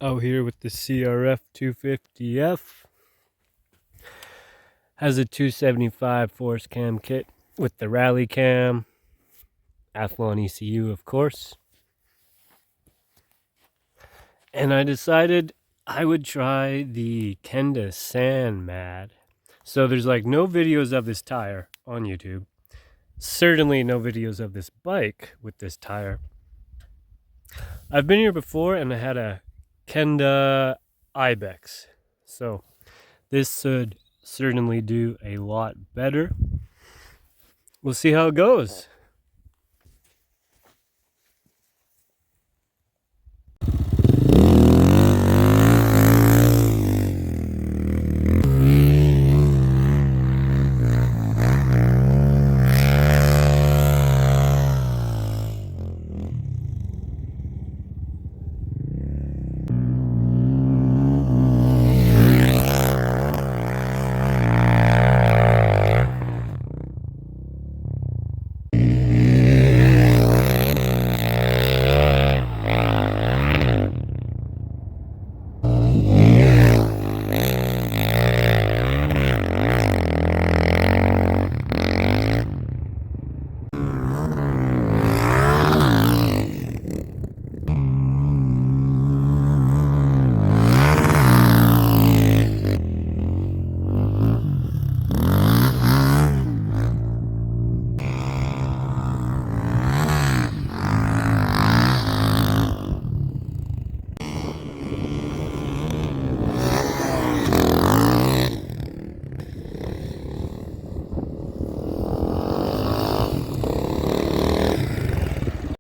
Out here with the CRF250F. Has a 275 force cam kit with the rally cam, Athelon ECU of course. And I decided I would try the Kenda Sand Mad. So there's like no videos of this tire on YouTube. Certainly no videos of this bike with this tire. I've been here before and I had a Kenda Ibex. So this should certainly do a lot better. We'll see how it goes.